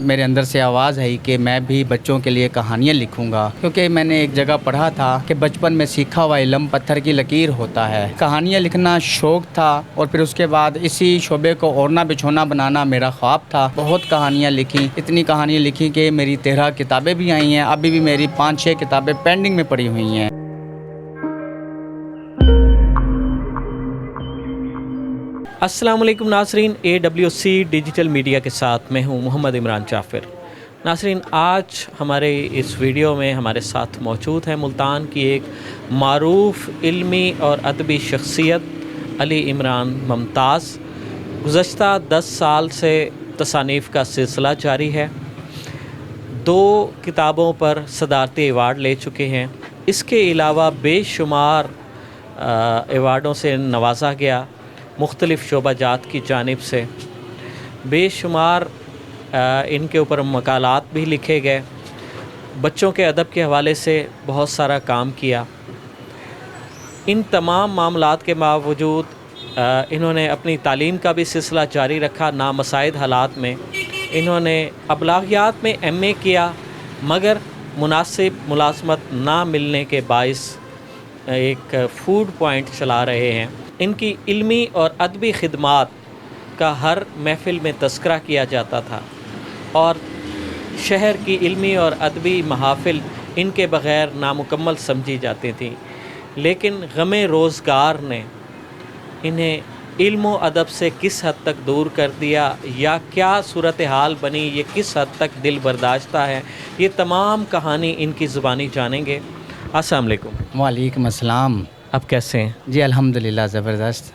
میرے اندر سے آواز آئی کہ میں بھی بچوں کے لیے کہانیاں لکھوں گا، کیونکہ میں نے ایک جگہ پڑھا تھا کہ بچپن میں سیکھا ہوا علم پتھر کی لکیر ہوتا ہے۔ کہانیاں لکھنا شوق تھا اور پھر اس کے بعد اسی شعبے کو اوڑھنا بچھونا بنانا میرا خواب تھا۔ بہت کہانیاں لکھی، اتنی کہانیاں لکھی کہ میری 13 کتابیں بھی آئی ہیں، ابھی بھی میری 5-6 کتابیں پینڈنگ میں پڑی ہوئی ہیں۔ السلام علیکم ناظرین، AWC ڈیجیٹل میڈیا کے ساتھ میں ہوں محمد عمران جعفر۔ ناظرین، آج ہمارے اس ویڈیو میں ہمارے ساتھ موجود ہیں ملتان کی ایک معروف علمی اور ادبی شخصیت علی عمران ممتاز۔ گزشتہ 10 سال سے تصانیف کا سلسلہ جاری ہے، 2 کتابوں پر صدارتی ایوارڈ لے چکے ہیں۔ اس کے علاوہ بے شمار ایوارڈوں سے نوازا گیا، مختلف شعبہ جات کی جانب سے بے شمار ان کے اوپر مقالات بھی لکھے گئے، بچوں کے ادب کے حوالے سے بہت سارا کام کیا۔ ان تمام معاملات کے باوجود انہوں نے اپنی تعلیم کا بھی سلسلہ جاری رکھا۔ نامساعد حالات میں انہوں نے ابلاغیات میں MA کیا، مگر مناسب ملازمت نہ ملنے کے باعث ایک فوڈ پوائنٹ چلا رہے ہیں۔ ان کی علمی اور ادبی خدمات کا ہر محفل میں تذکرہ کیا جاتا تھا اور شہر کی علمی اور ادبی محافل ان کے بغیر نامکمل سمجھی جاتی تھیں، لیکن غم روزگار نے انہیں علم و ادب سے کس حد تک دور کر دیا یا کیا صورتحال بنی، یہ کس حد تک دل برداشتہ ہے، یہ تمام کہانی ان کی زبانی جانیں گے۔ السلام علیکم۔ وعلیکم السلام۔ آپ کیسے ہیں؟ جی الحمدللہ زبردست۔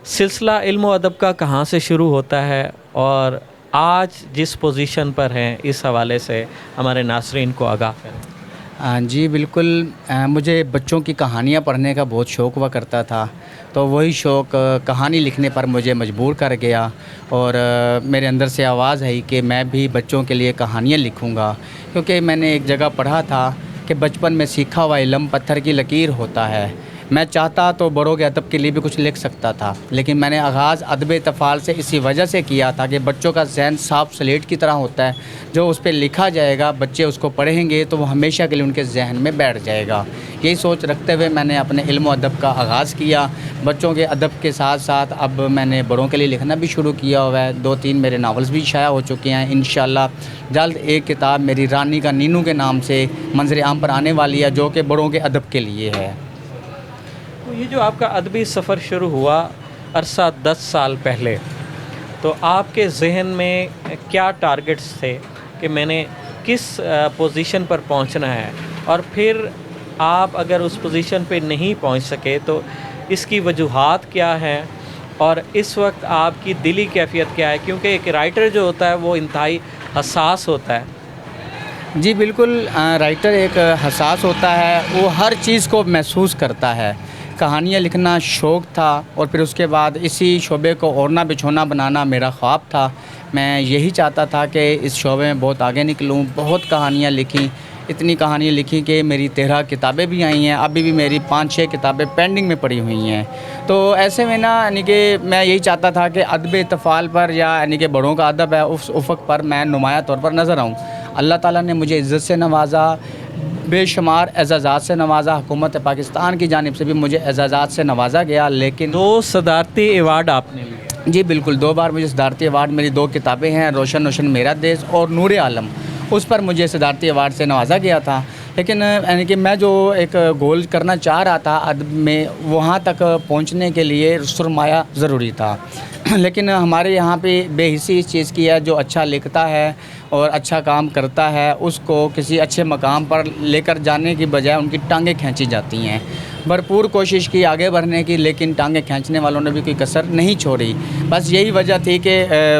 سلسلہ علم و ادب کا کہاں سے شروع ہوتا ہے اور آج جس پوزیشن پر ہیں اس حوالے سے ہمارے ناظرین کو آگاہ کریں۔ جی بالکل، مجھے بچوں کی کہانیاں پڑھنے کا بہت شوق ہوا کرتا تھا، تو وہی شوق کہانی لکھنے پر مجھے مجبور کر گیا اور میرے اندر سے آواز آئی کہ میں بھی بچوں کے لیے کہانیاں لکھوں گا، کیونکہ میں نے ایک جگہ پڑھا تھا کہ بچپن میں سیکھا ہوا علم پتھر کی لکیر ہوتا ہے۔ میں چاہتا تو بڑوں کے ادب کے لیے بھی کچھ لکھ سکتا تھا، لیکن میں نے آغاز ادب طفال سے اسی وجہ سے کیا تھا کہ بچوں کا ذہن صاف سلیٹ کی طرح ہوتا ہے، جو اس پہ لکھا جائے گا بچے اس کو پڑھیں گے تو وہ ہمیشہ کے لیے ان کے ذہن میں بیٹھ جائے گا۔ یہی سوچ رکھتے ہوئے میں نے اپنے علم و ادب کا آغاز کیا۔ بچوں کے ادب کے ساتھ ساتھ اب میں نے بڑوں کے لیے لکھنا بھی شروع کیا ہوا ہے۔ 2-3 میرے ناولز بھی شائع ہو چکے ہیں۔ انشاءاللہ جلد ایک کتاب میری رانی کا نینو کے نام سے منظر عام پر آنے والی ہے، جو کہ بڑوں کے ادب کے لیے ہے۔ یہ جو آپ کا ادبی سفر شروع ہوا عرصہ 10 سال پہلے، تو آپ کے ذہن میں کیا ٹارگٹس تھے کہ میں نے کس پوزیشن پر پہنچنا ہے، اور پھر آپ اگر اس پوزیشن پہ نہیں پہنچ سکے تو اس کی وجوہات کیا ہیں، اور اس وقت آپ کی دلی کیفیت کیا ہے؟ کیونکہ ایک رائٹر جو ہوتا ہے وہ انتہائی حساس ہوتا ہے۔ جی بالکل، رائٹر ایک حساس ہوتا ہے، وہ ہر چیز کو محسوس کرتا ہے۔ کہانیاں لکھنا شوق تھا اور پھر اس کے بعد اسی شعبے کو اوڑھنا بچھونا بنانا میرا خواب تھا۔ میں یہی چاہتا تھا کہ اس شعبے میں بہت آگے نکلوں۔ بہت کہانیاں لکھیں، اتنی کہانیاں لکھی کہ میری 13 کتابیں بھی آئی ہیں، ابھی بھی میری 5-6 کتابیں پینڈنگ میں پڑی ہوئی ہیں۔ تو ایسے میں یعنی کہ میں یہی چاہتا تھا کہ ادب طفال پر یعنی کہ بڑوں کا ادب ہے اس افق پر میں نمایاں طور پر نظر آؤں۔ اللہ تعالیٰ نے مجھے عزت سے نوازا، بے شمار اعزازات سے نوازا۔ حکومت پاکستان کی جانب سے بھی مجھے اعزازات سے نوازا گیا، لیکن 2 صدارتی ایوارڈ آپ نے لیے۔ جی بالکل، 2 بار مجھے صدارتی ایوارڈ، میری 2 کتابیں ہیں، روشن روشن میرا دیس اور نور عالم، اس پر مجھے صدارتی ایوارڈ سے نوازا گیا تھا۔ لیکن یعنی کہ میں جو ایک گول کرنا چاہ رہا تھا ادب میں، وہاں تک پہنچنے کے لیے سرمایہ ضروری تھا، لیکن ہمارے یہاں پہ بے حسی اس چیز کی ہے، جو اچھا لکھتا ہے اور اچھا کام کرتا ہے اس کو کسی اچھے مقام پر لے کر جانے کی بجائے ان کی ٹانگیں کھینچی جاتی ہیں۔ بھرپور کوشش کی آگے بڑھنے کی، لیکن ٹانگیں کھینچنے والوں نے بھی کوئی کسر نہیں چھوڑی۔ بس یہی وجہ تھی کہ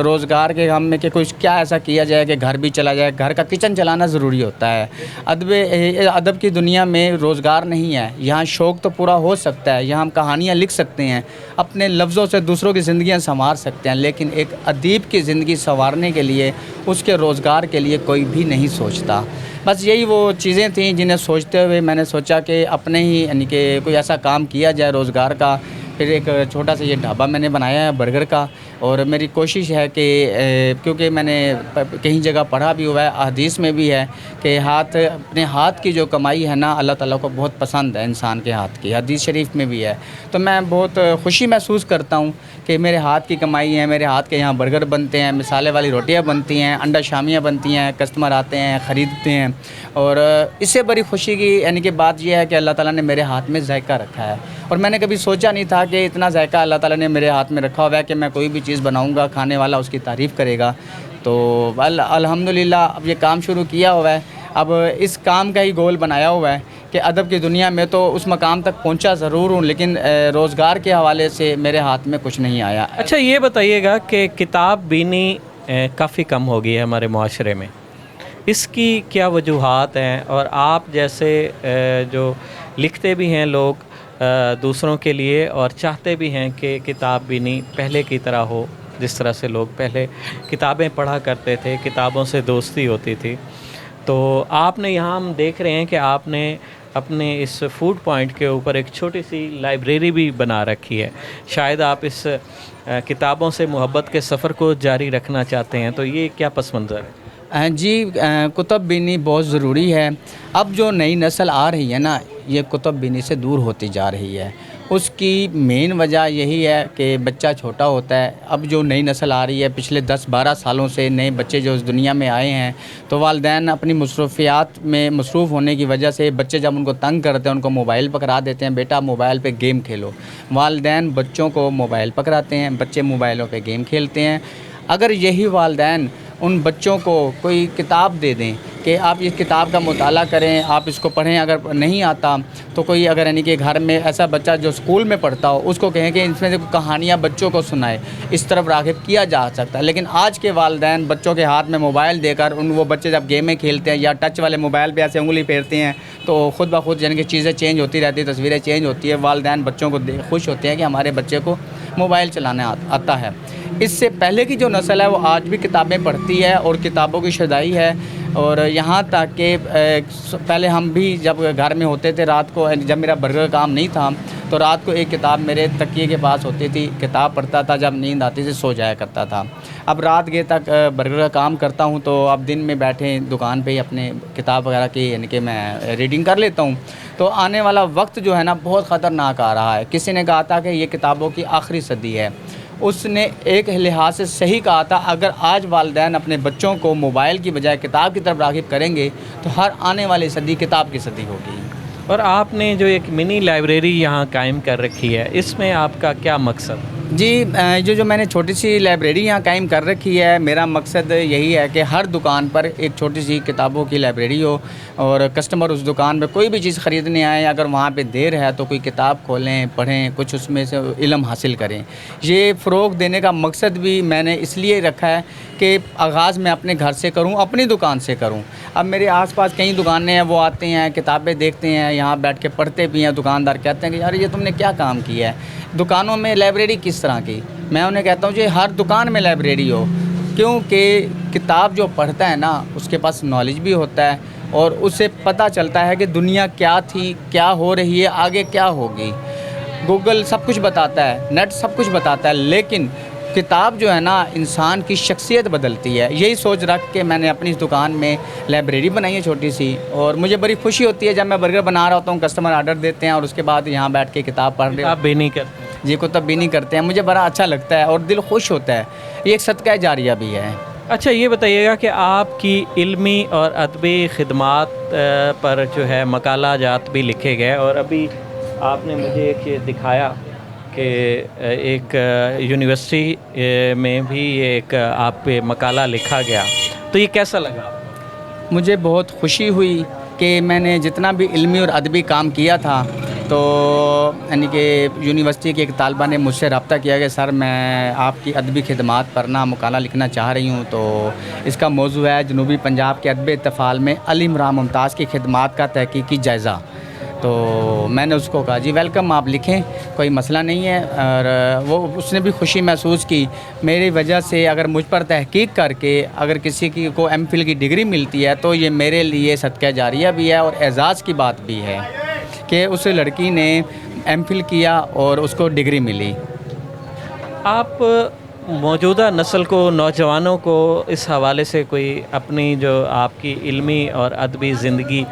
روزگار کے غم میں کہ کچھ کیا ایسا کیا جائے کہ گھر بھی چلا جائے، گھر کا کچن چلانا ضروری ہوتا ہے۔ ادب کی دنیا میں روزگار نہیں ہے، یہاں شوق تو پورا ہو سکتا ہے، یہاں ہم کہانیاں لکھ سکتے ہیں، اپنے لفظوں سے دوسروں کی زندگیاں سنوار سکتے ہیں، لیکن ایک ادیب کی زندگی سنوارنے کے لیے اس کے روزگار کے لیے کوئی بھی نہیں سوچتا۔ بس یہی وہ چیزیں تھیں جنہیں سوچتے ہوئے میں نے سوچا کہ اپنے ہی یعنی کہ کوئی ایسا کام کیا جائے روزگار کا۔ پھر ایک چھوٹا سا یہ ڈھابا میں نے بنایا ہے برگر کا، اور میری کوشش ہے کہ کیونکہ میں نے کہیں جگہ پڑھا بھی ہوا ہے، حدیث میں بھی ہے کہ اپنے ہاتھ کی جو کمائی ہے نا اللہ تعالیٰ کو بہت پسند ہے انسان کے ہاتھ کی، حدیث شریف میں بھی ہے۔ تو میں بہت خوشی محسوس کرتا ہوں کہ میرے ہاتھ کی کمائی ہے، میرے ہاتھ کے یہاں برگر بنتے ہیں، مسالے والی روٹیاں بنتی ہیں، انڈا شامیاں بنتی ہیں، کسٹمر آتے ہیں خریدتے ہیں، اور اس سے بڑی خوشی کی یعنی کہ بات یہ ہے کہ اللہ تعالیٰ نے میرے ہاتھ میں ذائقہ رکھا ہے، اور میں نے کبھی سوچا نہیں تھا کہ اتنا ذائقہ اللہ تعالیٰ نے میرے ہاتھ میں رکھا ہوا ہے کہ میں کوئی بھی چیز بناؤں گا کھانے والا اس کی تعریف کرے گا۔ تو الحمدللہ اب یہ کام شروع کیا ہوا ہے، اب اس کام کا ہی گول بنایا ہوا ہے کہ ادب کی دنیا میں تو اس مقام تک پہنچا ضرور ہوں، لیکن روزگار کے حوالے سے میرے ہاتھ میں کچھ نہیں آیا۔ اچھا یہ بتائیے گا کہ کتاب بینی کافی کم ہو گئی ہے ہمارے معاشرے میں، اس کی کیا وجوہات ہیں؟ اور آپ جیسے جو لکھتے بھی ہیں لوگ دوسروں کے لیے اور چاہتے بھی ہیں کہ کتاب بینی پہلے کی طرح ہو، جس طرح سے لوگ پہلے کتابیں پڑھا کرتے تھے، کتابوں سے دوستی ہوتی تھی، تو آپ نے یہاں ہم دیکھ رہے ہیں کہ آپ نے اپنے اس فوڈ پوائنٹ کے اوپر ایک چھوٹی سی لائبریری بھی بنا رکھی ہے، شاید آپ اس کتابوں سے محبت کے سفر کو جاری رکھنا چاہتے ہیں، تو یہ کیا پس منظر ہے؟ جی کتب بینی بہت ضروری ہے۔ اب جو نئی نسل آ رہی ہے نا یہ کتب بینی سے دور ہوتی جا رہی ہے، اس کی مین وجہ یہی ہے کہ بچہ چھوٹا ہوتا ہے۔ اب جو نئی نسل آ رہی ہے پچھلے 10-12 سالوں سے نئے بچے جو اس دنیا میں آئے ہیں، تو والدین اپنی مصروفیات میں مصروف ہونے کی وجہ سے بچے جب ان کو تنگ کرتے ہیں ان کو موبائل پکڑا دیتے ہیں، بیٹا موبائل پہ گیم کھیلو۔ والدین بچوں کو موبائل پکڑاتے ہیں، بچے موبائلوں پہ گیم کھیلتے ہیں۔ اگر یہی والدین ان بچوں کو کوئی کتاب دے دیں کہ آپ اس کتاب کا مطالعہ کریں، آپ اس کو پڑھیں، اگر نہیں آتا تو کوئی اگر یعنی کہ گھر میں ایسا بچہ جو اسکول میں پڑھتا ہو اس کو کہیں کہ اس میں سے کہانیاں بچوں کو سنائے، اس طرف راغب کیا جا سکتا ہے۔ لیکن آج کے والدین بچوں کے ہاتھ میں موبائل دے کر وہ بچے جب گیمیں کھیلتے ہیں یا ٹچ والے موبائل پہ ایسے انگلی پھیرتے ہیں تو خود بخود یعنی کہ چیزیں چینج ہوتی رہتی ہیں، تصویریں چینج ہوتی ہیں، والدین بچوں کو خوش ہوتے ہیں کہ ہمارے بچے کو موبائل چلانا آتا ہے۔ اس سے پہلے کی جو نسل ہے وہ آج بھی کتابیں پڑھتی ہے اور کتابوں کی شدائی ہے، اور یہاں تک کہ پہلے ہم بھی جب گھر میں ہوتے تھے رات کو، جب میرا برگر کام نہیں تھا تو رات کو ایک کتاب میرے تکیے کے پاس ہوتی تھی، کتاب پڑھتا تھا، جب نیند آتی تھی سو جایا کرتا تھا۔ اب رات گئے تک برگر کا کام کرتا ہوں تو اب دن میں بیٹھے دکان پہ ہی اپنے کتاب وغیرہ کی یعنی کہ میں ریڈنگ کر لیتا ہوں۔ تو آنے والا وقت جو ہے نا بہت خطرناک آ رہا ہے۔ کسی نے کہا تھا کہ یہ کتابوں کی آخری صدی ہے، اس نے ایک لحاظ سے صحیح کہا تھا۔ اگر آج والدین اپنے بچوں کو موبائل کی بجائے کتاب کی طرف راغب کریں گے تو ہر آنے والی صدی کتاب کی صدی ہوگی۔ اور آپ نے جو ایک منی لائبریری یہاں قائم کر رکھی ہے، اس میں آپ کا کیا مقصد؟ جی جو میں نے چھوٹی سی لائبریری یہاں قائم کر رکھی ہے، میرا مقصد یہی ہے کہ ہر دکان پر ایک چھوٹی سی کتابوں کی لائبریری ہو، اور کسٹمر اس دکان پہ کوئی بھی چیز خریدنے آئیں، اگر وہاں پہ دیر ہے تو کوئی کتاب کھولیں، پڑھیں، کچھ اس میں سے علم حاصل کریں۔ یہ فروغ دینے کا مقصد بھی میں نے اس لیے رکھا ہے کہ آغاز میں اپنے گھر سے کروں، اپنی دکان سے کروں۔ اب میرے آس پاس کئی دکانیں ہیں، وہ آتے ہیں کتابیں دیکھتے ہیں، یہاں بیٹھ کے پڑھتے بھی ہیں، دکاندار کہتے ہیں کہ یار یہ تم نے کیا کام کیا ہے، دکانوں میں لائبریری کس طرح کی؟ میں انہیں کہتا ہوں کہ ہر دکان میں لائبریری ہو، کیونکہ کتاب جو پڑھتا ہے نا اس کے پاس نالج بھی ہوتا ہے اور اسے پتہ چلتا ہے کہ دنیا کیا تھی، کیا ہو رہی ہے، آگے کیا ہوگی۔ گوگل سب کچھ بتاتا ہے، نیٹ سب کچھ بتاتا ہے، لیکن کتاب جو ہے نا انسان کی شخصیت بدلتی ہے۔ یہی سوچ رکھ کے میں نے اپنی دکان میں لائبریری بنائی ہے چھوٹی سی، اور مجھے بڑی خوشی ہوتی ہے جب میں برگر بنا رہا ہوتا ہوں، کسٹمر آرڈر دیتے ہیں اور اس کے بعد یہاں بیٹھ کے کتاب پڑھ رہے ہیں، آپ بینی کرتے ہیں؟ جی کتب بینی کرتے ہیں، مجھے بڑا اچھا لگتا ہے اور دل خوش ہوتا ہے، یہ ایک صدقہ جاریہ بھی ہے۔ اچھا یہ بتائیے گا کہ آپ کی علمی اور ادبی خدمات پر جو ہے مقالہ جات بھی لکھے گئے، اور ابھی آپ نے مجھے ایک یہ دکھایا کہ ایک یونیورسٹی میں بھی ایک آپ پہ مقالہ لکھا گیا، تو یہ کیسا لگا؟ مجھے بہت خوشی ہوئی کہ میں نے جتنا بھی علمی اور ادبی کام کیا تھا، تو یعنی کہ یونیورسٹی کے ایک طالبہ نے مجھ سے رابطہ کیا کہ سر میں آپ کی ادبی خدمات پر نا مقالہ لکھنا چاہ رہی ہوں، تو اس کا موضوع ہے جنوبی پنجاب کے ادب اطفال میں علی عمران ممتاز کی خدمات کا تحقیقی جائزہ۔ تو میں نے اس کو کہا جی ویلکم، آپ لکھیں، کوئی مسئلہ نہیں ہے، اور اس نے بھی خوشی محسوس کی میری وجہ سے۔ اگر مجھ پر تحقیق کر کے اگر کسی کی کو ایم فل کی ڈگری ملتی ہے تو یہ میرے لیے صدقہ جاریہ بھی ہے اور اعزاز کی بات بھی ہے کہ اس لڑکی نے ایم فل کیا اور اس کو ڈگری ملی۔ آپ موجودہ نسل کو، نوجوانوں کو اس حوالے سے کوئی اپنی جو آپ کی علمی اور ادبی زندگی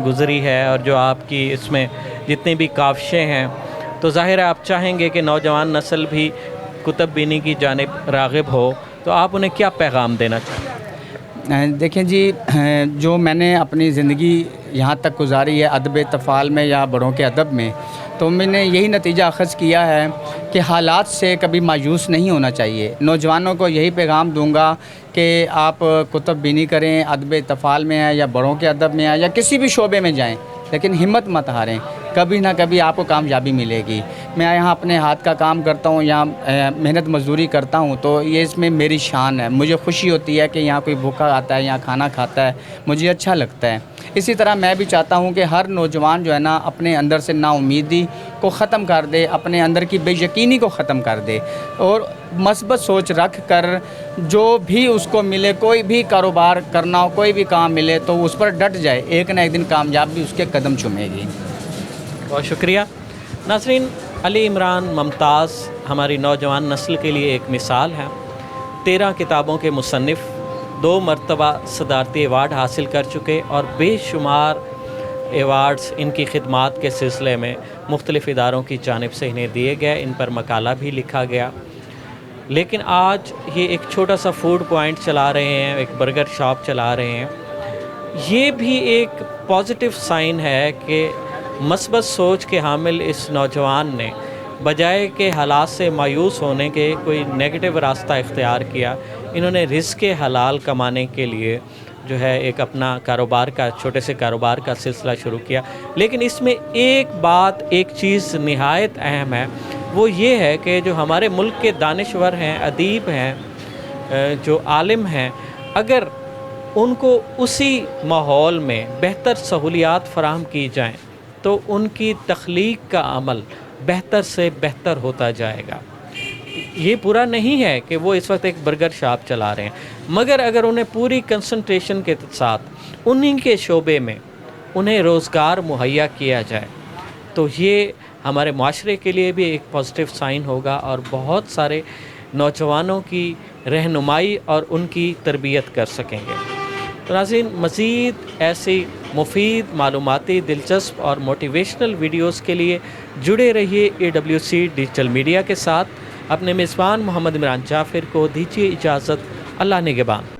گزری ہے اور جو آپ کی اس میں جتنی بھی کاوشیں ہیں، تو ظاہر ہے آپ چاہیں گے کہ نوجوان نسل بھی کتب بینی کی جانب راغب ہو، تو آپ انہیں کیا پیغام دینا چاہیں؟ دیکھیں جی، جو میں نے اپنی زندگی یہاں تک گزاری ہے ادب طفال میں یا بڑوں کے ادب میں، تو میں نے یہی نتیجہ اخذ کیا ہے کہ حالات سے کبھی مایوس نہیں ہونا چاہیے۔ نوجوانوں کو یہی پیغام دوں گا کہ آپ کتب بینی کریں، ادب طفال میں ہیں یا بڑوں کے ادب میں ہیں یا کسی بھی شعبے میں جائیں، لیکن ہمت مت ہاریں، کبھی نہ کبھی آپ کو کامیابی ملے گی۔ میں یہاں اپنے ہاتھ کا کام کرتا ہوں، یہاں محنت مزدوری کرتا ہوں، تو یہ اس میں میری شان ہے، مجھے خوشی ہوتی ہے کہ یہاں کوئی بھوکا آتا ہے، یہاں کھانا کھاتا ہے، مجھے اچھا لگتا ہے۔ اسی طرح میں بھی چاہتا ہوں کہ ہر نوجوان جو ہے نا اپنے اندر سے نا امیدی کو ختم کر دے، اپنے اندر کی بے یقینی کو ختم کر دے، اور مثبت سوچ رکھ کر جو بھی اس کو ملے، کوئی بھی کاروبار کرنا ہو، کوئی بھی کام ملے تو اس پر ڈٹ جائے، ایک نہ ایک دن کامیابی اس کے قدم چومے گی۔ بہت شکریہ ناظرین۔ علی عمران ممتاز ہماری نوجوان نسل کے لیے ایک مثال ہے۔ 13 کتابوں کے مصنف، 2 مرتبہ صدارتی ایوارڈ حاصل کر چکے اور بے شمار ایوارڈز ان کی خدمات کے سلسلے میں مختلف اداروں کی جانب سے انہیں دیے گئے، ان پر مقالہ بھی لکھا گیا۔ لیکن آج یہ ایک چھوٹا سا فوڈ پوائنٹ چلا رہے ہیں، ایک برگر شاپ چلا رہے ہیں۔ یہ بھی ایک پازیٹیو سائن ہے کہ مثبت سوچ کے حامل اس نوجوان نے بجائے کہ حالات سے مایوس ہونے کے کوئی نیگیٹو راستہ اختیار کیا، انہوں نے رزق حلال کمانے کے لیے جو ہے ایک اپنا کاروبار کا، چھوٹے سے کاروبار کا سلسلہ شروع کیا۔ لیکن اس میں ایک چیز نہایت اہم ہے، وہ یہ ہے کہ جو ہمارے ملک کے دانشور ہیں، ادیب ہیں، جو عالم ہیں، اگر ان کو اسی ماحول میں بہتر سہولیات فراہم کی جائیں تو ان کی تخلیق کا عمل بہتر سے بہتر ہوتا جائے گا۔ یہ برا نہیں ہے کہ وہ اس وقت ایک برگر شاپ چلا رہے ہیں، مگر اگر انہیں پوری کنسنٹریشن کے ساتھ انہی کے شعبے میں انہیں روزگار مہیا کیا جائے تو یہ ہمارے معاشرے کے لیے بھی ایک پازیٹیو سائن ہوگا اور بہت سارے نوجوانوں کی رہنمائی اور ان کی تربیت کر سکیں گے۔ تو ناظرین، مزید ایسی مفید، معلوماتی، دلچسپ اور موٹیویشنل ویڈیوز کے لیے جڑے رہیے AWC ڈیجیٹل میڈیا کے ساتھ۔ اپنے میزبان محمد عمران جعفر کو دیجیے اجازت۔ اللہ نگہبان۔